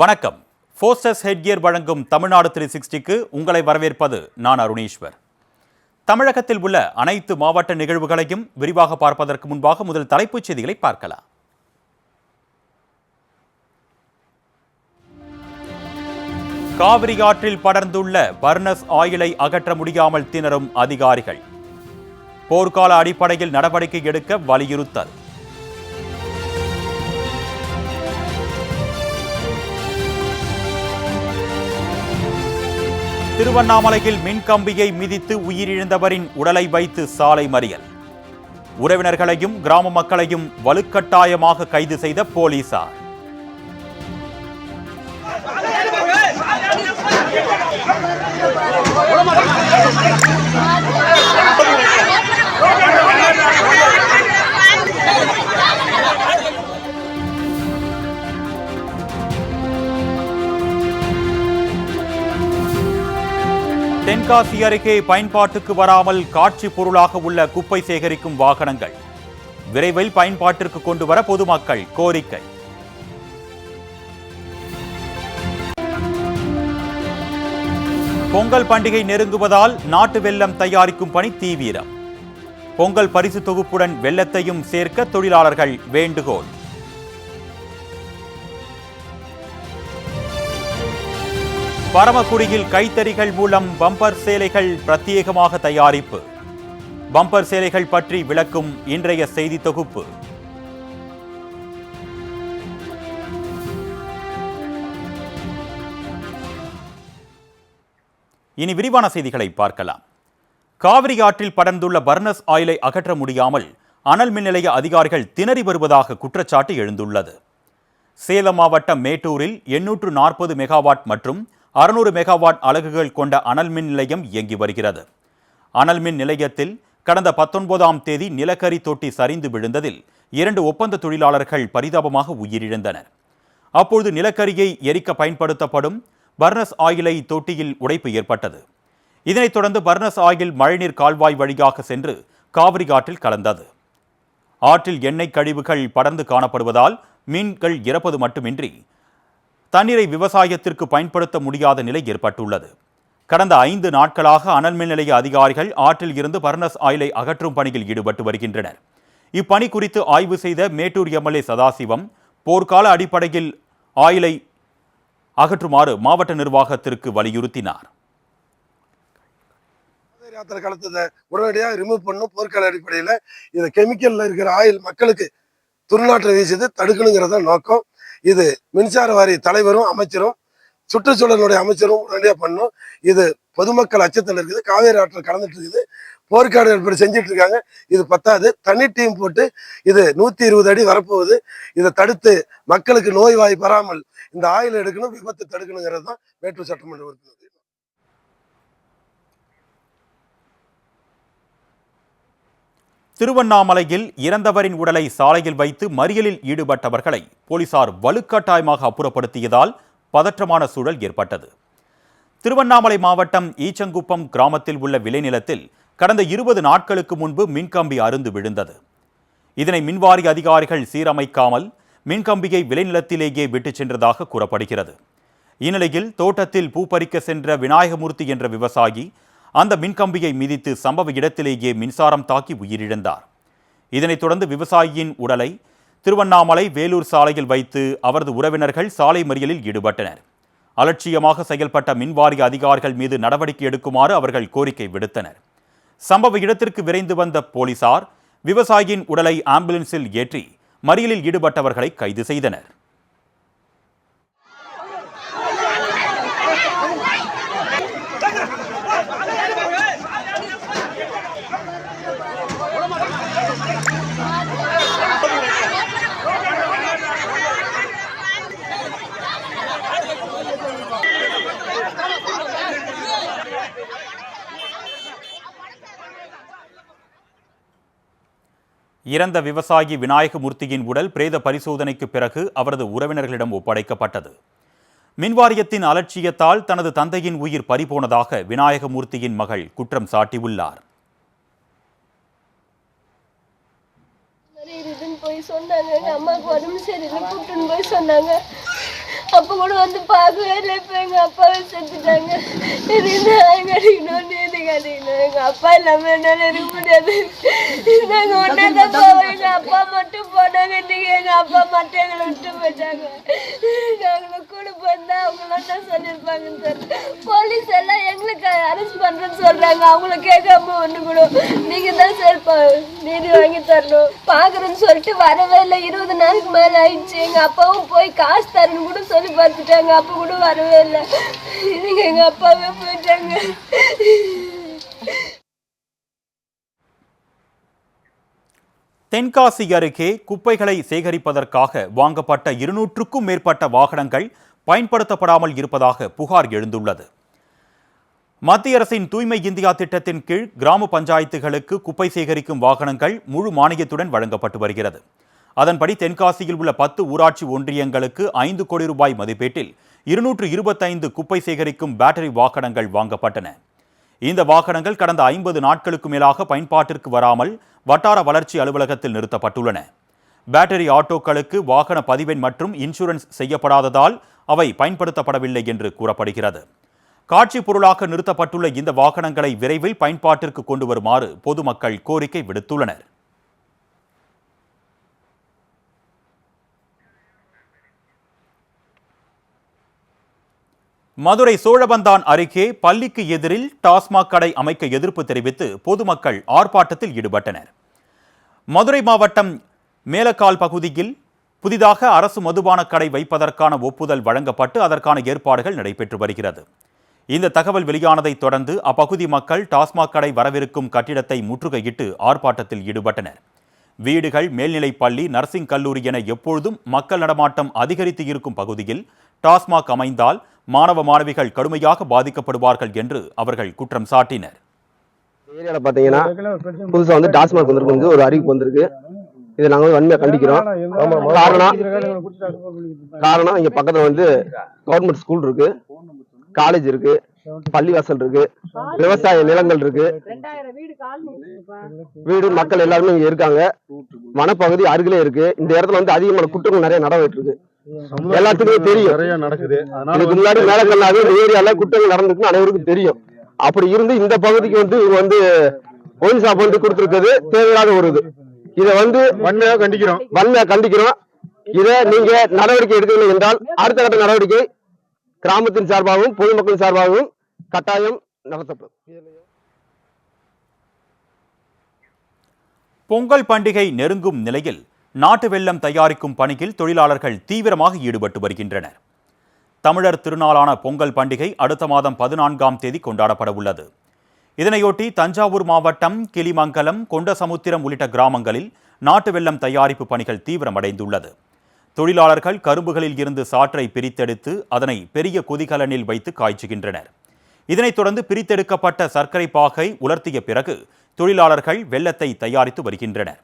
வணக்கம். Forces headgear வழங்கும் தமிழ்நாடு 360க்கு உங்களை வரவேற்பது நான் அருணீஸ்வர். தமிழகத்தில் உள்ள அனைத்து மாவட்ட நிகழ்வுகளையும் விரிவாக பார்ப்பதற்கு முன்பாக முதல் தலைப்புச் செய்திகளை பார்க்கலாம். காவிரி ஆற்றில் படர்ந்துள்ள பர்னஸ் ஆயிலை அகற்ற முடியாமல் திணறும் அதிகாரிகள். போர்க்கால அடிப்படையில் நடவடிக்கை எடுக்க வலியுறுத்தல். திருவண்ணாமலையில் மின்கம்பியை மிதித்து உயிரிழந்தவரின் உடலை வைத்து சாலை மறியல். உறவினர்களையும் கிராம மக்களையும் வலுக்கட்டாயமாக கைது செய்த போலீசார். தென்காசி அருகே பயன்பாட்டுக்கு வராமல் காட்சி பொருளாக உள்ள குப்பை சேகரிக்கும் வாகனங்கள் விரைவில் பயன்பாட்டிற்கு கொண்டு வர பொதுமக்கள் கோரிக்கை. பொங்கல் பண்டிகை நெருங்குவதால் நாட்டு வெல்லம் தயாரிக்கும் பணி தீவிரம். பொங்கல் பரிசு தொகுப்புடன் வெல்லத்தையும் சேர்க்க தொழிலாளர்கள் வேண்டுகோள். பரமக்குடியில் கைத்தறிகள் மூலம் பம்பர் சேலைகள் பிரத்யேகமாக தயாரிப்பு. பம்பர் சேலைகள் பற்றி விளக்கும் இன்றைய செய்தி தொகுப்பு. இனி விரிவான செய்திகளை பார்க்கலாம். காவிரி ஆற்றில் படர்ந்துள்ள பர்னஸ் ஆயிலை அகற்ற முடியாமல் அனல் மின் நிலைய அதிகாரிகள் திணறி வருவதாக குற்றச்சாட்டு எழுந்துள்ளது. சேலம் மாவட்டம் மேட்டூரில் 840 மெகாவாட் மற்றும் 600 மெகாவாட் அலகுகள் கொண்ட அனல் மின் நிலையம் இயங்கி வருகிறது. அனல் மின் நிலையத்தில் கடந்த 19ஆம் தேதி நிலக்கரி தொட்டி சரிந்து விழுந்ததில் 2 ஒப்பந்த தொழிலாளர்கள் பரிதாபமாக உயிரிழந்தனர். அப்பொழுது நிலக்கரியை எரிக்க பயன்படுத்தப்படும் பர்னஸ் ஆயிலை தொட்டியில் உடைப்பு ஏற்பட்டது. இதனைத் தொடர்ந்து பர்னஸ் ஆயில் மழைநீர் கால்வாய் வழியாக சென்று காவிரி ஆற்றில் கலந்தது. ஆற்றில் எண்ணெய் கழிவுகள் படர்ந்து காணப்படுவதால் மீன்கள் இறப்பது மட்டுமின்றி தண்ணீரை விவசாயத்திற்கு பயன்படுத்த முடியாத நிலை ஏற்பட்டுள்ளது. கடந்த 5 நாட்களாக அனல் மின் நிலைய அதிகாரிகள் ஆற்றில் இருந்து பர்னஸ் ஆயிலை அகற்றும் பணியில் ஈடுபட்டு வருகின்றனர். இப்பணி குறித்து ஆய்வு செய்த மேட்டூர் எம்எல்ஏ சதாசிவம் போர்க்கால அடிப்படையில் ஆயிலை அகற்றுமாறு மாவட்ட நிர்வாகத்திற்கு வலியுறுத்தினார். உடனடியாக ரிமூவ் பண்ணும். போர்க்கால அடிப்படையில் இந்த கெமிக்கல்ல இருக்கிற ஆயில் மக்களுக்கு துர்நாற்றம் வீசுது தடுக்கணுங்கிறத நோக்கம். இது மின்சார வாரிய தலைவரும் அமைச்சரும் சுற்றுச்சூழலுடைய அமைச்சரும் உடனடியாக பண்ணும். இது பொதுமக்கள் அச்சத்தில் இருக்குது. காவேரி ஆற்றில் கலந்துட்டு இருக்குது. போர்க்காடு ஏற்பாடு செஞ்சுட்டு இருக்காங்க. இது பத்தாது, தனி டீம் போட்டு இது 120 அடி வரப்போகுது. இதை தடுத்து மக்களுக்கு நோய் வாய் பெறாமல் இந்த ஆயில் எடுக்கணும், விபத்து தடுக்கணுங்கிறது தான் மேட்டூர் சட்டமன்ற உறுப்பினர். திருவண்ணாமலையில் இறந்தவரின் உடலை சாலையில் வைத்து மறியலில் ஈடுபட்டவர்களை போலீசார் வலுக்கட்டாயமாக அப்புறப்படுத்தியதால் பதற்றமான சூழல் ஏற்பட்டது. திருவண்ணாமலை மாவட்டம் ஈச்சங்குப்பம் கிராமத்தில் உள்ள விளைநிலத்தில் கடந்த 20 நாட்களுக்கு முன்பு மின்கம்பி அறுந்து விழுந்தது. இதனை மின்வாரிய அதிகாரிகள் சீரமைக்காமல் மின்கம்பியை விளைநிலத்திலேயே விட்டுச் சென்றதாக கூறப்படுகிறது. இந்நிலையில் தோட்டத்தில் பூ பறிக்க சென்ற விநாயகமூர்த்தி என்ற விவசாயி அந்த மின்கம்பியை மிதித்து சம்பவ இடத்திலேயே மின்சாரம் தாக்கி உயிரிழந்தார். இதனைத் தொடர்ந்து விவசாயியின் உடலை திருவண்ணாமலை வேலூர் சாலையில் வைத்து அவரது உறவினர்கள் சாலை மறியலில் ஈடுபட்டனர். அலட்சியமாக செயல்பட்ட மின்வாரிய அதிகாரிகள் மீது நடவடிக்கை எடுக்குமாறு அவர்கள் கோரிக்கை விடுத்தனர். சம்பவ இடத்திற்கு விரைந்து வந்த போலீசார் விவசாயியின் உடலை ஆம்புலன்ஸில் ஏற்றி மறியலில் ஈடுபட்டவர்களை கைது செய்தனர். இறந்த விவசாயி விநாயகமூர்த்தியின் உடல் பிரேத பரிசோதனைக்கு பிறகு அவரது உறவினர்களிடம் ஒப்படைக்கப்பட்டது. மின்வாரியத்தின் அலட்சியத்தால் தனது தந்தையின் உயிர் பறிபோனதாக விநாயகமூர்த்தியின் மகள் குற்றம் சாட்டியுள்ளார். போய் சொன்னாங்க, எங்கள் அம்மாவுக்கு உடம்பு சரியில்லை கூப்பிட்டுன்னு போய் சொன்னாங்க. அப்போ கூட வந்து பார்க்கவே இல்லை. இப்போ எங்கள் அப்பாவே செத்துட்டாங்க. நான் கட்டிக்கணும், நீதி கட்டிக்கணும். எங்கள் அப்பா இல்லாமல் என்னால் இருக்க முடியாது. நாங்கள் ஒன்றா தான் போவோம். எங்கள் அப்பா மட்டும் போனாங்க. இன்னைக்கு எங்கள் அப்பா மட்டும் எங்களை விட்டு போயிட்டாங்க. நாங்களும் கூட போயிருந்தா அவங்களாம் தான் சொல்லியிருப்பாங்கன்னு சொல்லி போலீஸ் எல்லாம் எங்களுக்கு அரெஸ்ட் பண்ணுறேன்னு சொல்கிறாங்க. அவங்கள கேட்காம ஒன்று கூட நீங்கள் தான் சார் நீதி வாங்கி தரணும் பார்க்குறேன்னு சொல்லிட்டு வரவே இல்லை. 20 நாளுக்கு மேலே ஆயிடுச்சு. எங்கள் அப்பாவும் போய் காசு தரேன்னு கூட சொல்லி பார்த்துட்டாங்க. அப்போ கூட வரவே இல்லை. இன்னைக்கு எங்கள் அப்பாவே போயிட்டாங்க. தென்காசி அருகே குப்பைகளை சேகரிப்பதற்காக வாங்கப்பட்ட 200க்கும் மேற்பட்ட வாகனங்கள் பயன்படுத்தப்படாமல் இருப்பதாக புகார் எழுந்துள்ளது. மத்திய அரசின் தூய்மை இந்தியா திட்டத்தின் கீழ் கிராம பஞ்சாயத்துகளுக்கு குப்பை சேகரிக்கும் வாகனங்கள் முழு மானியத்துடன் வழங்கப்பட்டு வருகிறது. அதன்படி தென்காசியில் உள்ள 10 ஊராட்சி ஒன்றியங்களுக்கு 5 கோடி ரூபாய் மதிப்பீட்டில் 225 குப்பை சேகரிக்கும் பேட்டரி வாகனங்கள் வாங்கப்பட்டன. இந்த வாகனங்கள் கடந்த 50 நாட்களுக்கு மேலாக பயன்பாட்டிற்கு வராமல் வட்டார வளர்ச்சி அலுவலகத்தில் நிறுத்தப்பட்டுள்ளன. பேட்டரி ஆட்டோக்களுக்கு வாகன பதிவெண் மற்றும் இன்சூரன்ஸ் செய்யப்படாததால் அவை பயன்படுத்தப்படவில்லை என்று கூறப்படுகிறது. காட்சி பொருளாக நிறுத்தப்பட்டுள்ள இந்த வாகனங்களை விரைவில் பயன்பாட்டிற்கு கொண்டு வருமாறு பொதுமக்கள் கோரிக்கை விடுத்துள்ளனர். மதுரை சோழவந்தான் அருகே பள்ளிக்கு எதிரில் டாஸ்மாக் கடை அமைக்க எதிர்ப்பு தெரிவித்து பொதுமக்கள் ஆர்ப்பாட்டத்தில் ஈடுபட்டனர். மதுரை மாவட்டம் மேலக்கால் பகுதியில் புதிதாக அரசு மதுபான கடை வைப்பதற்கான ஒப்புதல் வழங்கப்பட்டு அதற்கான ஏற்பாடுகள் நடைபெற்று வருகிறது. இந்த தகவல் வெளியானதை தொடர்ந்து அப்பகுதி மக்கள் டாஸ்மாக் கடை வரவிருக்கும் கட்டிடத்தை முற்றுகையிட்டு ஆர்ப்பாட்டத்தில் ஈடுபட்டனர். வீடுகள், மேல்நிலைப் பள்ளி, நர்சிங் கல்லூரி என எப்பொழுதும் மக்கள் நடமாட்டம் அதிகரித்து இருக்கும் பகுதியில் டாஸ்மாக் அமைந்தால் மாணவ மாணவிகள் கடுமையாக பாதிக்கப்படுவார்கள் என்று அவர்கள் குற்றம் சாட்டினர். ஏரியால பாத்தீங்கன்னா புதுசா டாஸ்மாக் வந்திருக்கு, ஒரு அறிவிப்பு வந்திருக்கு. இதை நாங்க வன்மையா கண்டிக்கிறோம். காரணம் இங்க பக்கத்துல கவர்மெண்ட் ஸ்கூல் இருக்கு, காலேஜ் இருக்கு, பள்ளிவாசல் இருக்கு, விவசாய நிலங்கள் இருக்கு, வீடு மக்கள் எல்லாருமே இங்க இருக்காங்க. வனப்பகுதி அருகிலே இருக்கு. இந்த இடத்துல அதிகமான குற்றங்கள் நிறைய நடந்துட்டு இருக்கு. எல்லாத்துக்குமே தெரியும். இதுக்கு முன்னாடி மேலக்கல்லாவே இந்த ஏரியால குற்றங்கள் நடந்துருக்கு அனைவருக்கும் தெரியும். அப்படி இருந்து இந்த பகுதிக்கு இவங்க ஒயின் ஷாப் கொடுத்திருக்கிறது தேவையான ஒரு இது. இதை வன்மையா கண்டிக்கிறோம். இதை நீங்க நடவடிக்கை எடுக்கவில்லை என்றால் அடுத்த கட்ட நடவடிக்கை கிராமத்தின் சார்பாகவும் பொதுமக்கள் சார்பாகவும் கட்டாயம் நடத்தப்படும். பொங்கல் பண்டிகை நெருங்கும் நிலையில் நாட்டு வெல்லம் தயாரிக்கும் பணியில் தொழிலாளர்கள் தீவிரமாக ஈடுபட்டு வருகின்றனர். தமிழர் திருநாளான பொங்கல் பண்டிகை அடுத்த மாதம் 14ஆம் தேதி கொண்டாடப்பட உள்ளது. இதனையொட்டி தஞ்சாவூர் மாவட்டம் கிளிமங்கலம், கொண்டசமுத்திரம் உள்ளிட்ட கிராமங்களில் நாட்டு வெல்லம் தயாரிப்பு பணிகள் தீவிரமடைந்துள்ளது. தொழிலாளர்கள் கரும்புகளில் இருந்து சாற்றை பிரித்தெடுத்து அதனை பெரிய கொதிகலனில் வைத்து காய்ச்சுகின்றனர். இதனைத் தொடர்ந்து பிரித்தெடுக்கப்பட்ட சர்க்கரை பாகை உலர்த்திய பிறகு தொழிலாளர்கள் வெல்லத்தை தயாரித்து வருகின்றனர்.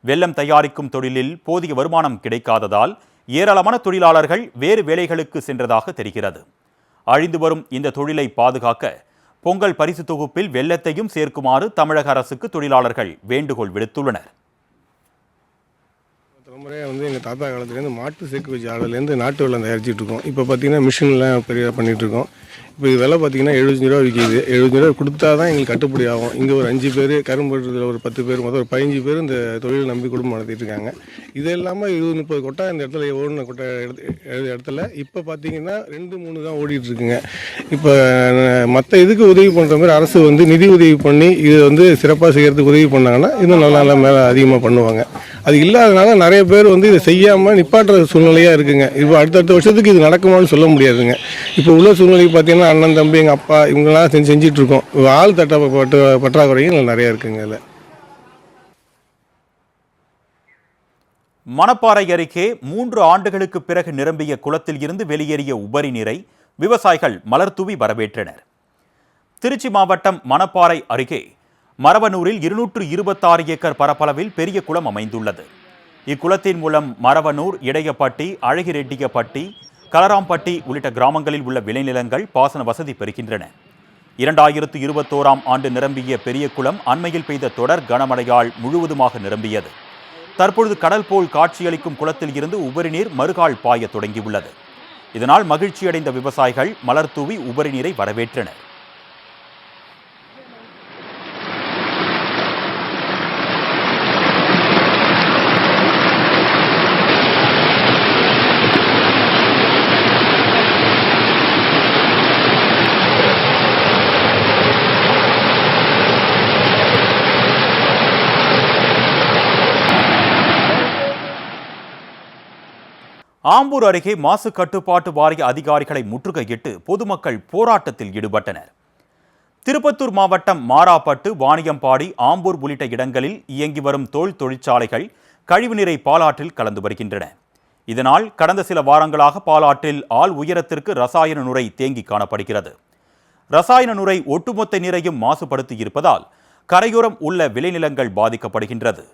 வெல்லம் தயாரிக்கும் தொழிலில் போதிய வருமானம் கிடைக்காததால் ஏராளமான தொழிலாளர்கள் வேறு வேலைகளுக்கு சென்றதாக தெரிகிறது. அழிந்து வரும் இந்த தொழிலை பாதுகாக்க பொங்கல் பரிசு தொகுப்பில் வெல்லத்தையும் சேர்க்குமாறு தமிழக அரசுக்கு தொழிலாளர்கள் வேண்டுகோள் விடுத்துள்ளனர். தலைமுறையாக எங்கள் தாத்தா காலத்துலேருந்து மாட்டு சேக்கு வச்சு ஆளுலேருந்து நாட்டு வெல்லம் தயாரிச்சுட்டு இருக்கோம். இப்போ பார்த்தீங்கன்னா மிஷின்லாம் பெரிய பண்ணிகிட்டு இருக்கோம். இப்போ இது விலை பார்த்தீங்கன்னா 75 ரூபா விற்கிது. 75 ரூபா கொடுத்தா தான் எங்களுக்கு கட்டுப்படி ஆகும். இங்கே ஒரு 5 பேர், கரும்பு ஒரு 10 பேர், மொத்தம் ஒரு 15 பேர் இந்த தொழிலை நம்பி குடும்பம் நடத்திட்டு இருக்காங்க. இது இல்லாமல் 20-30 கொட்டா இந்த இடத்துல ஓடின கொட்டை இடத்துல இப்போ பார்த்தீங்கன்னா 2-3 தான் ஓடிட்டு இருக்குங்க. இப்போ மற்ற இதுக்கு உதவி பண்ணுற மாதிரி அரசு நிதி உதவி பண்ணி இது சிறப்பாக செய்கிறதுக்கு உதவி பண்ணாங்கன்னா இன்னும் நல்லா மேலே அதிகமாக பண்ணுவாங்க. அது இல்லாதனால நிறைய பேர் இதை செய்யாமல் நிப்பாட்டுற சூழ்நிலையாக இருக்குங்க. இப்போ அடுத்தடுத்த வருஷத்துக்கு இது நடக்குமான்னு சொல்ல முடியாதுங்க. இப்போ உள்ள சூழ்நிலைக்கு பார்த்தீங்கன்னா அண்ணன், தம்பி, எங்கள் அப்பா இவங்கெல்லாம் செஞ்சுட்டு இருக்கோம். ஆள் பற்றாக்குறையும் நிறைய இருக்குங்க. இதில் மணப்பாறை அருகே 3 ஆண்டுகளுக்கு பிறகு நிரம்பிய குளத்தில் இருந்து வெளியேறிய உபரி நீரை விவசாயிகள் மலர் தூவி வரவேற்றனர். திருச்சி மாவட்டம் மணப்பாறை அருகே மரவனூரில் 226 ஏக்கர் பரப்பளவில் பெரிய குளம் அமைந்துள்ளது. இக்குளத்தின் மூலம் மரவனூர், இடையப்பட்டி, அழகிரெட்டியப்பட்டி, கலராம்பட்டி உள்ளிட்ட கிராமங்களில் உள்ள விளைநிலங்கள் பாசன வசதி பெறுகின்றன. 2021ஆம் ஆண்டு நிரம்பிய பெரிய குளம் அண்மையில் பெய்த தொடர் கனமழையால் முழுவதுமாக நிரம்பியது. தற்பொழுது கடல் போல் காட்சியளிக்கும் குளத்தில் இருந்து உபரி நீர் மறுகால் பாய தொடங்கியுள்ளது. இதனால் மகிழ்ச்சியடைந்த விவசாயிகள் மலர் தூவி உபரி நீரை வரவேற்றனர். ஆம்பூர் அருகே மாசு கட்டுப்பாட்டு வாரிய அதிகாரிகளை முற்றுகையிட்டு பொதுமக்கள் போராட்டத்தில் ஈடுபட்டனர். திருப்பத்தூர் மாவட்டம் மாராப்பட்டு, வாணியம்பாடி, ஆம்பூர் உள்ளிட்ட இடங்களில் இயங்கி வரும் தோல் தொழிற்சாலைகள் கழிவுநீரை பாலாற்றில் கலந்து வருகின்றன. இதனால் கடந்த சில வாரங்களாக பாலாற்றில் ஆள் உயரத்திற்கு ரசாயன நுரை தேங்கி காணப்படுகிறது. ரசாயன நுரை ஒட்டுமொத்த நீரையும் மாசுபடுத்தி இருப்பதால் கரையோரம் உள்ள விளைநிலங்கள் பாதிக்கப்படுகின்றது.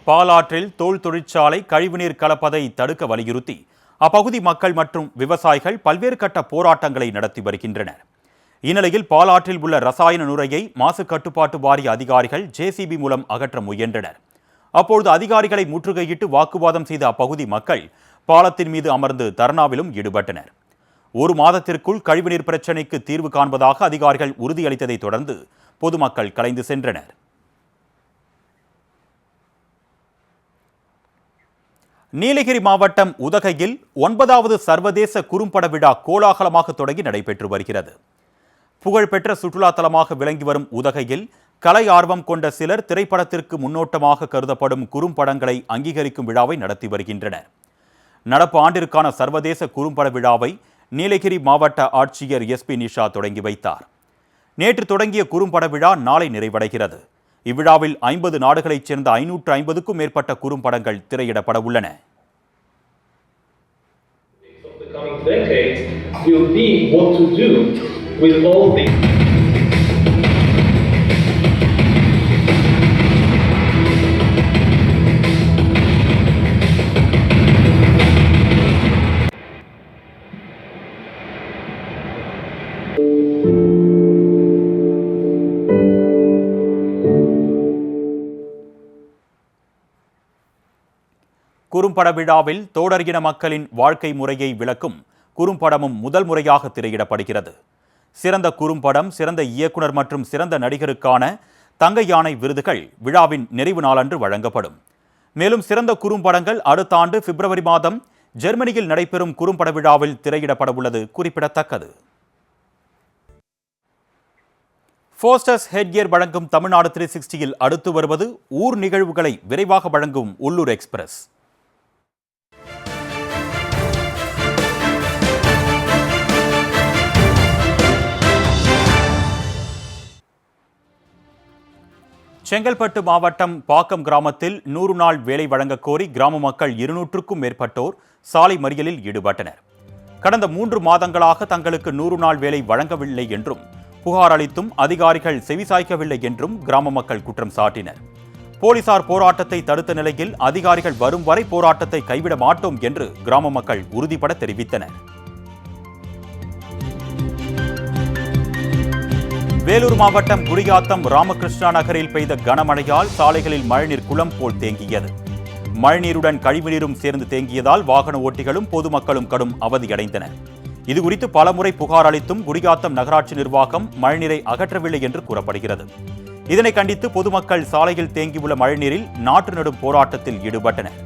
பாலாற்றில் தோல் தொழிற்சாலை கழிவுநீர் கலப்பதை தடுக்க வலியுறுத்தி அப்பகுதி மக்கள் மற்றும் விவசாயிகள் பல்வேறு கட்ட போராட்டங்களை நடத்தி வருகின்றனர். இந்நிலையில் பாலாற்றில் உள்ள ரசாயன நுரையை மாசு கட்டுப்பாட்டு வாரிய அதிகாரிகள் JCB மூலம் அகற்ற முயன்றனர். அப்பொழுது அதிகாரிகளை முற்றுகையிட்டு வாக்குவாதம் செய்த அப்பகுதி மக்கள் பாலத்தின் மீது அமர்ந்து தர்ணாவிலும் ஈடுபட்டனர். ஒரு மாதத்திற்குள் கழிவுநீர் பிரச்சினைக்கு தீர்வு காண்பதாக அதிகாரிகள் உறுதியளித்ததை தொடர்ந்து பொதுமக்கள் கலைந்து சென்றனர். நீலகிரி மாவட்டம் உதகையில் 9வது சர்வதேச குறும்பட விழா கோலாகலமாக தொடங்கி நடைபெற்று வருகிறது. புகழ்பெற்ற சுற்றுலா தலமாக விளங்கி வரும் உதகையில் கலை ஆர்வம் கொண்ட சிலர் திரைப்படத்திற்கு முன்னோட்டமாக கருதப்படும் குறும்படங்களை அங்கீகரிக்கும் விழாவை நடத்தி வருகின்றனர். நடப்பு ஆண்டிற்கான சர்வதேச குறும்பட விழாவை நீலகிரி மாவட்ட ஆட்சியர் SP நிஷா தொடங்கி வைத்தார். நேற்று தொடங்கிய குறும்பட விழா நாளை நிறைவடைகிறது. இவ்விழாவில் 50 நாடுகளைச் சேர்ந்த 550க்கும் மேற்பட்ட குறும்படங்கள் திரையிடப்பட உள்ளன. குறும்பட விழாவில் தோடர் இன மக்களின் வாழ்க்கை முறையை விளக்கும் குறும்படமும் முதல் முறையாக திரையிடப்படுகிறது. சிறந்த குறும்படம், சிறந்த இயக்குனர் மற்றும் சிறந்த நடிகருக்கான தங்க யானை விருதுகள் விழாவின் நிறைவு நாளன்று வழங்கப்படும். மேலும் சிறந்த குறும்படங்கள் அடுத்த ஆண்டு பிப்ரவரி மாதம் ஜெர்மனியில் நடைபெறும் குறும்பட விழாவில் திரையிடப்பட உள்ளது குறிப்பிடத்தக்கது. ஃபோஸ்டர்ஸ் ஹெட்கியர் வழங்கும் தமிழ்நாடு 360யில் அடுத்து வருவது ஊர் நிகழ்வுகளை விரைவாக வழங்கும் உள்ளூர் எக்ஸ்பிரஸ். செங்கல்பட்டு மாவட்டம் பாக்கம் கிராமத்தில் 100 நாள் வேலை வழங்கக் கோரி கிராம மக்கள் 200க்கும் மேற்பட்டோர் சாலை மறியலில் ஈடுபட்டனர். கடந்த 3 மாதங்களாக தங்களுக்கு 100 நாள் வேலை வழங்கவில்லை என்றும் புகார் அளித்தும் அதிகாரிகள் செவிசாய்க்கவில்லை என்றும் கிராம மக்கள் குற்றம் சாட்டினர். போலீசார் போராட்டத்தை தடுத்த நிலையில் அதிகாரிகள் வரும் வரை போராட்டத்தை கைவிட மாட்டோம் என்று கிராம மக்கள் உறுதிபட தெரிவித்தனர். வேலூர் மாவட்டம் குடியாத்தம் ராமகிருஷ்ணா நகரில் பெய்த கனமழையால் சாலைகளில் மழைநீர் குளம் போல் தேங்கியது. மழைநீருடன் கழிவுநீரும் சேர்ந்து தேங்கியதால் வாகன ஓட்டிகளும் பொதுமக்களும் கடும் அவதியடைந்தனர். இதுகுறித்து பலமுறை புகார் அளித்தும் குடியாத்தம் நகராட்சி நிர்வாகம் மழைநீரை அகற்றவில்லை என்று கூறப்படுகிறது. இதனை கண்டித்து பொதுமக்கள் சாலையில் தேங்கியுள்ள மழைநீரில் நாற்று நடும் போராட்டத்தில் ஈடுபட்டனர்.